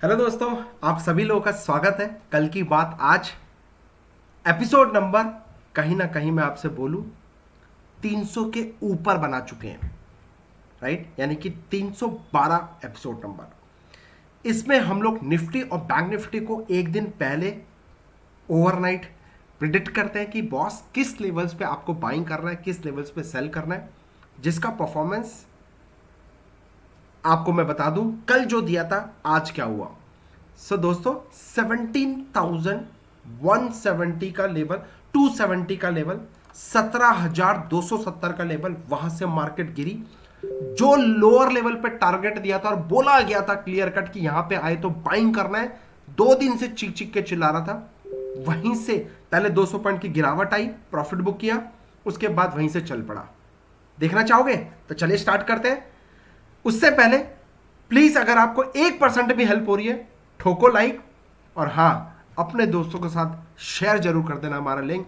Hello दोस्तों, आप सभी लोगों का स्वागत है। कल की बात आज एपिसोड नंबर कहीं ना कहीं मैं आपसे बोलूं 300 के ऊपर बना चुके हैं। राइट, यानी कि 312 एपिसोड नंबर। इसमें हम लोग निफ्टी और बैंक निफ्टी को एक दिन पहले ओवरनाइट प्रिडिक्ट करते हैं कि बॉस किस लेवल्स पे आपको बाइंग करना है, किस लेवल्स पे सेल करना है, जिसका परफॉर्मेंस आपको मैं बता दूं कल जो दिया था आज क्या हुआ। दोस्तों 17,170 का लेवल, 270 का लेवल, 17,270 का लेवल, वहां से मार्केट गिरी। जो लोअर लेवल पे टारगेट दिया था और बोला गया था क्लियर कट कि यहां पे आए तो बाइंग करना है, 2 दिन से चीख चीख के चिल्ला रहा था, वहीं से पहले 200 पॉइंट की गिरावट आई, प्रॉफिट बुक किया, उसके बाद वहीं से चल पड़ा। देखना चाहोगे तो चलिए स्टार्ट करते हैं। उससे पहले प्लीज अगर आपको 1% भी हेल्प हो रही है ठोको लाइक, और हाँ, अपने दोस्तों के साथ शेयर जरूर कर देना हमारा लिंक।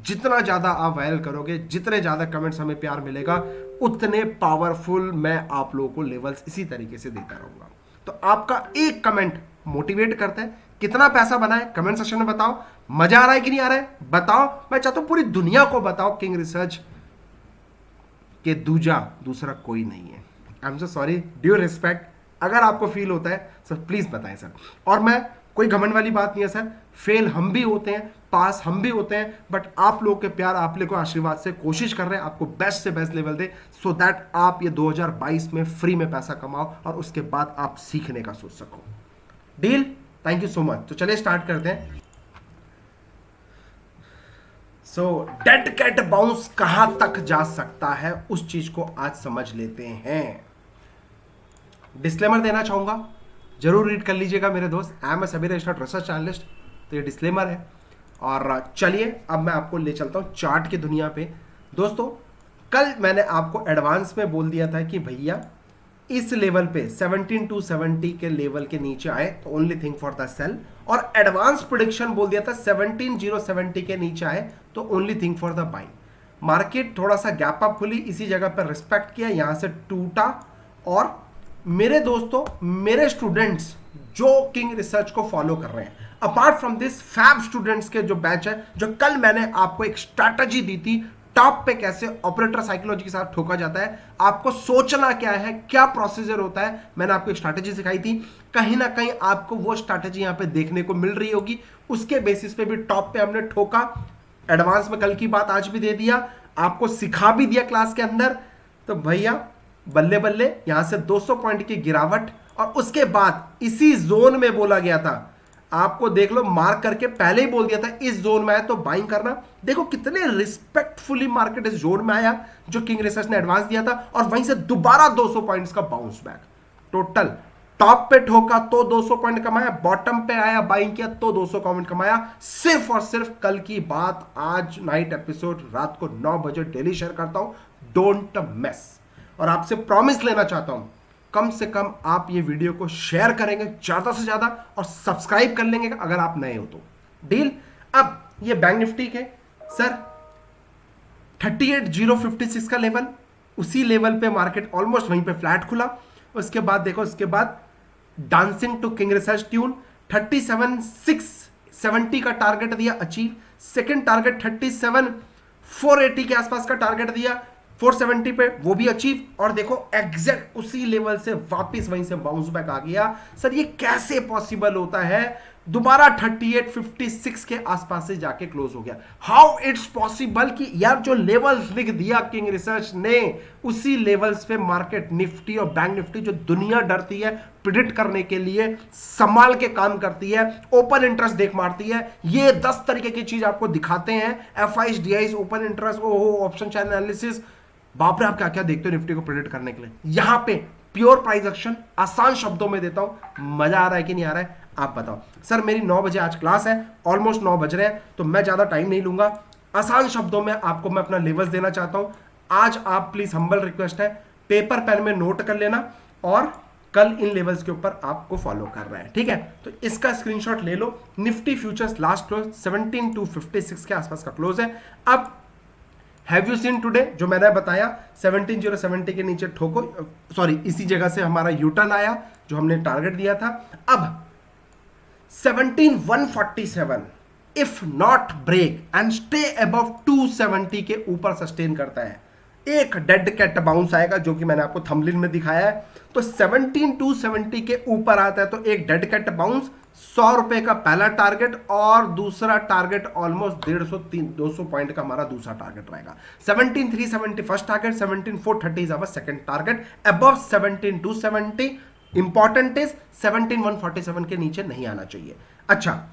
जितना ज्यादा आप वायरल करोगे, जितने ज्यादा कमेंट्स हमें प्यार मिलेगा, उतने पावरफुल मैं आप लोगों को लेवल्स इसी तरीके से देता रहूंगा। तो आपका एक कमेंट मोटिवेट करता है। कितना पैसा बना है कमेंट सेक्शन में बताओ। मजा आ रहा है कि नहीं आ रहा है बताओ। मैं चाहता हूं पूरी दुनिया को बताओ किंग रिसर्च के दूसरा कोई नहीं है। I am so sorry, due respect, अगर आपको फील होता है सर प्लीज बताएं सर। और मैं कोई घमंड वाली बात नहीं है सर, फेल हम भी होते हैं, पास हम भी होते हैं, बट आप लोग के प्यार, आप लोग के आशीर्वाद से कोशिश कर रहे हैं आपको बेस्ट से best level they, so that आप ये 2022 में फ्री में पैसा कमाओ और उसके बाद आप सीखने का सोच सको। Deal? Thank you so much. तो चलिए स्टार्ट करते हैं। डेड कैट बाउंस कहां तक जा सकता है उस चीज को आज समझ लेते हैं। डिस्क्लेमर देना चाहूंगा, जरूर रीड कर लीजिएगा मेरे दोस्त। I am a Sabir registered research analyst, तो ये डिस्क्लेमर है। और चलिए अब मैं आपको ले चलता हूं चार्ट की दुनिया पे। दोस्तों कल मैंने आपको एडवांस में बोल दिया था कि भैया इस लेवल पे 17,270 के लेवल के नीचे आए तो only thing for the sell, और एडवांस प्रोडिक्शन बोल दिया था 17,070 के नीचे आए तो only thing for the buying. Market थोड़ा सा गैप अप खुली, इसी जगह पर रिस्पेक्ट किया, यहां से टूटा। और मेरे दोस्तों, मेरे स्टूडेंट्स जो किंग रिसर्च को फॉलो कर रहे हैं, apart from this fab students के जो बैच है, जो कल मैंने आपको एक स्ट्रैटेजी दी थी टॉप पे कैसे ऑपरेटर साइकोलॉजी के साथ ठोका जाता है, आपको सोचना क्या है, क्या प्रोसीजर होता है, मैंने आपको एक स्ट्रैटेजी सिखाई थी। कहीं ना कहीं आपको वो स्ट्रैटेजी यहां पे देखने को मिल रही होगी, उसके बेसिस पे भी टॉप पे हमने ठोका। एडवांस में कल की बात आज भी दे दिया, आपको सिखा भी दिया क्लास के अंदर। तो भैया बल्ले बल्ले, यहां से 200 पॉइंट की गिरावट, और उसके बाद इसी जोन में बोला गया था, आपको देख लो मार्क करके पहले ही बोल दिया था इस जोन में आया तो बाइंग करना। देखो कितने रिस्पेक्टफुली मार्केट इस जोन में आया जो किंग रिसर्च ने एडवांस दिया था, और वहीं से दोबारा 200 पॉइंट्स का बाउंस बैक। टोटल टॉप पे ठोका तो 200 पॉइंट कमाया, बॉटम पे आया बाइंग किया तो 200 पॉइंट कमाया। सिर्फ और सिर्फ कल की बात आज नाइट एपिसोड रात को 9 बजे डेली शेयर करता हूं, डोंट मिस। और आपसे प्रॉमिस लेना चाहता हूं, कम से कम आप ये वीडियो को शेयर करेंगे ज्यादा से ज्यादा, और सब्सक्राइब कर लेंगे अगर आप नए हो तो। डील? अब ये बैंक निफ्टी के सर 38,056 का लेवल, उसी लेवल पे मार्केट ऑलमोस्ट वहीं पे फ्लैट खुला। उसके बाद देखो, उसके बाद dancing to king research tune, 37,670 का टारगेट दिया, अचीव। सेकंड टारगेट 37,480 के आसपास का टारगेट दिया, 470 पे, वो भी अचीव। और देखो एग्जैक्ट उसी लेवल से वापस वहीं से बाउंस बैक आ गया। सर ये कैसे पॉसिबल होता है? दोबारा 3856 के आसपास से जाके क्लोज हो गया। हाउ इट्स पॉसिबल कि यार जो लेवल्स लिख दिया किंग रिसर्च ने, उसी लेवल्स पे मार्केट निफ्टी और बैंक निफ्टी, जो दुनिया डरती है प्रिडिक्ट करने के लिए, संभाल के काम करती है, ओपन इंटरेस्ट देख मारती है। ये 10 तरीके की चीज आपको दिखाते हैं, एफआईज, डीआईज, ओपन इंटरेस्ट, ओहो, ऑप्शन चैनल एनालिसिस, बाप रे आप क्या क्या देखते हो निफ्टी को प्रेडिक्ट करने के लिए। यहां पे प्योर प्राइस एक्शन आसान शब्दों में देता हूं। मजा आ रहा है कि नहीं आ रहा है आप बताओ। सर मेरी 9 बजे आज क्लास है, ऑलमोस्ट 9 बज रहे हैं, तो मैं ज्यादा टाइम नहीं लूंगा। आसान शब्दों में आपको मैं अपना लेवल्स देना चाहता हूं। आज आप प्लीज, हम्बल रिक्वेस्ट है, पेपर पेन में नोट कर लेना, और कल इन लेवल्स के ऊपर आपको फॉलो कर रहा है, ठीक है? तो इसका स्क्रीनशॉट ले लो। निफ्टी फ्यूचर्स लास्ट क्लोज 17,256 के आसपास का क्लोज है। अब हैव यू सीन टुडे, जो मैंने बताया 17,070 के नीचे ठोको, सॉरी इसी जगह से हमारा यूटर्न आया जो हमने टारगेट दिया था। अब 17,147 if not break and stay above 270 के ऊपर सस्टेन करता है, एक डेड कैट बाउंस आएगा जो कि मैंने आपको थंबनेल में दिखाया है। तो 17,270 के ऊपर आता है तो एक डेड कैट बाउंस, 100 रुपए का पहला टारगेट और दूसरा टारगेट ऑलमोस्ट 150-200 पॉइंट का हमारा दूसरा टारगेट रहेगा। 17,370 first target, 17,430 is our second target. Above 17,270 important is 17,147 के नीचे नहीं आना चाहिए। अच्छा,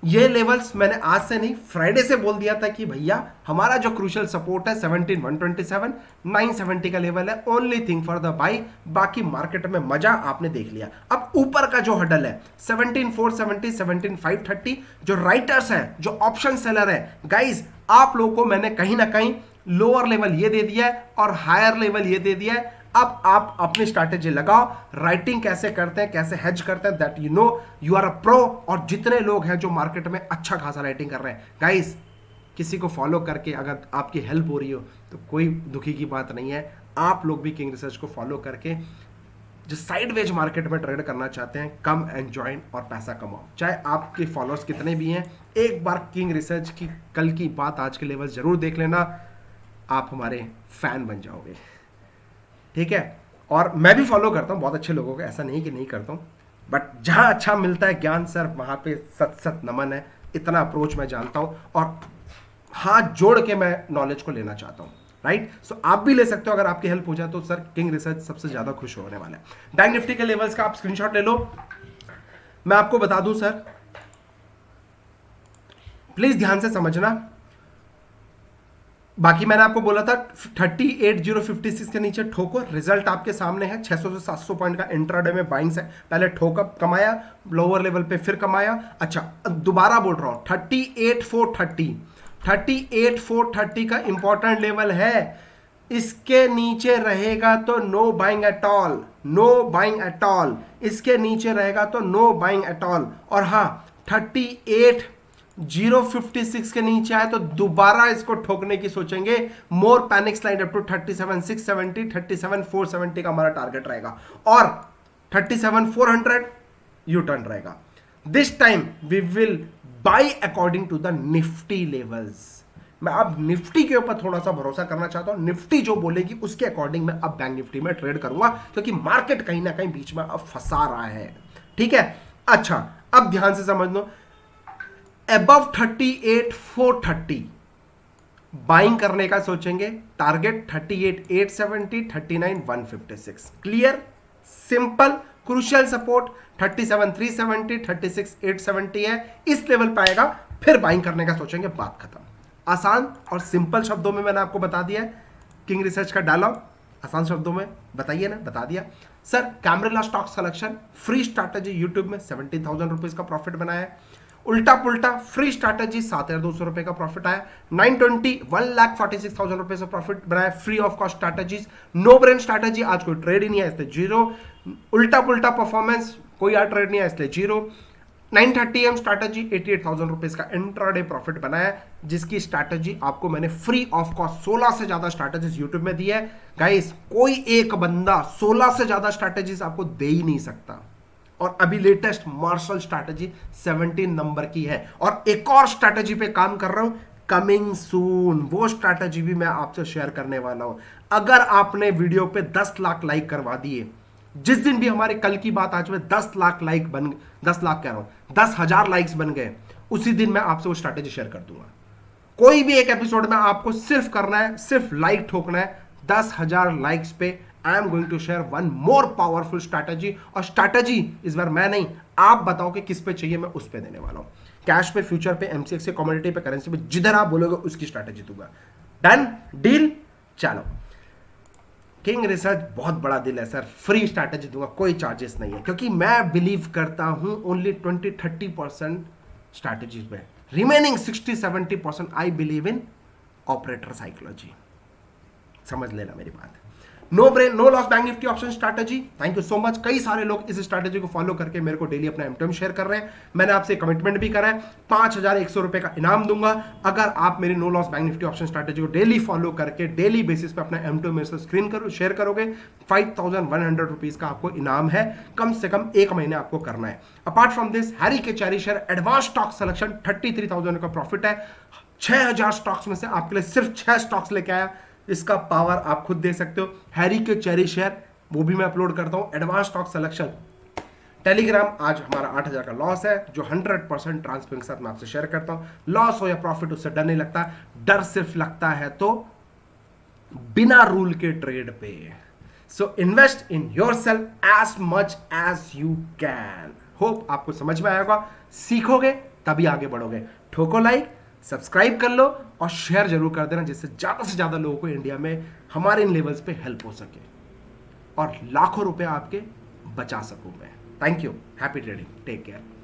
ये लेवल्स मैंने आज से नहीं फ्राइडे से बोल दिया था कि भैया हमारा जो क्रूशियल सपोर्ट है 17,127 970 का लेवल है, only thing for the by. बाकी मार्केट में मजा आपने देख लिया। अब ऊपर का जो हडल है 17,470 17,530, जो राइटर्स हैं, जो ऑप्शन सेलर है, गाइज आप लोगों को मैंने कहीं ना कहीं लोअर लेवल ये दे दिया है और हायर लेवल ये दे दिया है। अब आप अपनी स्ट्रैटेजी लगाओ, राइटिंग कैसे करते हैं, कैसे हेज करते हैं, that you know you are a pro. और जितने लोग हैं जो मार्केट में अच्छा खासा राइटिंग कर रहे हैं, गाइस किसी को फॉलो करके अगर आपकी हेल्प हो रही हो तो कोई दुखी की बात नहीं है। आप लोग भी किंग रिसर्च को फॉलो करके जो साइडवेज मार्केट में ट्रेड करना चाहते हैं, कम एंड ज्वाइन और पैसा कमाओ। चाहे आपके फॉलोअर्स कितने भी हैं, एक बार किंग रिसर्च की कल की बात आज के लेवल जरूर देख लेना, आप हमारे फैन बन जाओगे, ठीक है। और मैं भी फॉलो करता हूँ बहुत अच्छे लोगों को, ऐसा नहीं कि नहीं करता हूँ, बट जहाँ अच्छा मिलता है ज्ञान सर वहाँ पे सत सत नमन है। इतना अप्रोच मैं जानता हूँ और हाथ जोड़ के मैं नॉलेज को लेना चाहता हूँ, राइट। सो आप भी ले सकते हो, अगर आपकी हेल्प हो जाए तो सर किंग रिसर्च सबसे ज़्यादा खुश होने वाला है। बैंक निफ्टी के लेवल्स का आप स्क्रीनशॉट ले लो। मैं आपको बता दूं सर, प्लीज ध्यान से समझना। बाकी मैंने आपको बोला था 38,056 के नीचे ठोको, रिजल्ट आपके सामने है। 600 से 700 पॉइंट का इंट्राडे में बाइंग से पहले ठोका, कमाया, लोअर लेवल पे फिर कमाया। अच्छा, दोबारा बोल रहा हूं 38,430 का इंपॉर्टेंट लेवल है। इसके नीचे रहेगा तो know buying at all, know buying at all. इसके नीचे रहेगा तो नो बाइंग एट ऑल। और हाँ, 38,056 के नीचे आए तो दोबारा इसको ठोकने की सोचेंगे। More panic slide up to 37,670, 37,470 का हमारा टारगेट रहेगा और 37,400 यू टर्न रहेगा। This time we will buy according to the Nifty levels. मैं अब निफ्टी के ऊपर थोड़ा सा भरोसा करना चाहता हूं। निफ्टी जो बोलेगी उसके अकॉर्डिंग मैं अब बैंक निफ्टी में ट्रेड करूंगा, क्योंकि मार्केट कहीं ना कहीं बीच में अब फंसा रहा है, ठीक है। अच्छा, अब ध्यान से समझ लो, अबव 38,430 बाइंग करने का सोचेंगे, target 38,870, 39,156। Clear, simple. Crucial support 37,370, 36,870 है। इस लेवल पे आएगा फिर बाइंग करने का सोचेंगे, बात खत्म। आसान और सिंपल शब्दों में मैंने आपको बता दिया है किंग रिसर्च का डायलॉग। आसान शब्दों में बताइए ना, बता दिया सर। कैमरेला stock selection free strategy YouTube में 17,000 रुपीज का प्रॉफिट बनाया है। उल्टा पुल्टा फ्री स्ट्रैटेजी 7,200 रुपए का प्रॉफिट आया। 920 1,46,000 रुपए से प्रॉफिट बनाया free of cost strategies. No brain strategy आज कोई ट्रेड ही नहीं है इसलिए जीरो। उल्टा पुल्टा परफॉर्मेंस कोई आज ट्रेड नहीं है इसलिए जीरो। 930M स्ट्रैटेजी 88,000 रुपीज का इंट्राडे प्रॉफिट बनाया, जिसकी स्ट्रैटेजी आपको मैंने फ्री ऑफ कॉस्ट 16 से ज्यादा स्ट्रैटेजीज यूट्यूब में दी है। गाइस, कोई एक बंदा 16 से ज्यादा स्ट्रैटेजीज आपको दे ही नहीं सकता। और अभी लेटेस्ट मार्शल स्ट्रैटेजी 17 नंबर की है और एक और स्ट्रैटेजी पे काम कर रहा हूं, कमिंग सून। वो स्ट्रैटेजी भी मैं आपसे शेयर करने वाला हूं। अगर आपने वीडियो पे 10 लाख लाइक करवा दिए, जिस दिन भी हमारे कल की बात आज में 10 लाख लाइक बन, 10 लाख कह रहा हूं 10,000 लाइक्स बन गए, उसी दिन मैं आपसे वो स्ट्रैटेजी शेयर कर दूंगा। कोई भी एक एपिसोड में आपको सिर्फ करना है, सिर्फ लाइक ठोकना है। 10,000 लाइक्स पे I am going to share one more powerful strategy. और स्ट्रैटेजी इस बार मैं नहीं, आप बताओ कि किस पे चाहिए, मैं उस पे देने वाला हूं। कैश पे, फ्यूचर पे, एमसीएक्स पे, कमोडिटी पे, करेंसी पे, जिधर आप बोलोगे उसकी स्ट्रैटेजी दूंगा। Done deal. चलो, किंग रिसर्च बहुत बड़ा दिल है सर, फ्री स्ट्रैटेजी दूंगा, कोई चार्जेस नहीं है, क्योंकि मैं बिलीव करता हूं ओनली 20-30% स्ट्रैटेजीज में। Remaining 60-70% I believe in operator psychology. समझ लेना मेरी बात। No brain no loss bank Nifty option strategy, thank you so much. कई सारे लोग इस स्ट्रैटेजी को फॉलो करके मेरे को डेली अपना एमटीएम शेयर कर रहे हैं। मैंने आपसे कमिटमेंट भी करा है, 5,100 रुपए का इनाम दूंगा अगर आप मेरी no loss bank Nifty option strategy को डेली फॉलो करके डेली बेसिस पे अपना एमटीएम मेरे से स्क्रीन करो शेयर करोगे। 5,100 रुपीज का आपको इनाम है, कम से कम 1 महीने आपको करना है। अपार्ट फ्रॉम दिस हैरी के cherry share advance stock selection 33,000 का प्रॉफिट है। 6,000 स्टॉक्स में से आपके लिए सिर्फ 6 स्टॉक्स लेके आया, इसका पावर आप खुद दे सकते हो। हैरी के चेरी शेयर वो भी मैं अपलोड करता हूं, एडवांस स्टॉक सिलेक्शन। टेलीग्राम आज हमारा 8,000 का लॉस है जो 100% ट्रांसपेरेंसी के साथ मैं आपसे शेयर करता हूं। लॉस हो या प्रॉफिट उससे डर नहीं लगता, डर सिर्फ लगता है तो बिना रूल के ट्रेड पे। So invest in yourself as much as you can. Hope आपको समझ में आएगा, सीखोगे तभी आगे बढ़ोगे। ठोको लाइक, सब्सक्राइब कर लो और शेयर जरूर कर देना, जिससे ज्यादा से ज्यादा लोगों को इंडिया में हमारे इन लेवल्स पे हेल्प हो सके और लाखों रुपए आपके बचा सकूं मैं। Thank you, happy trading, take care.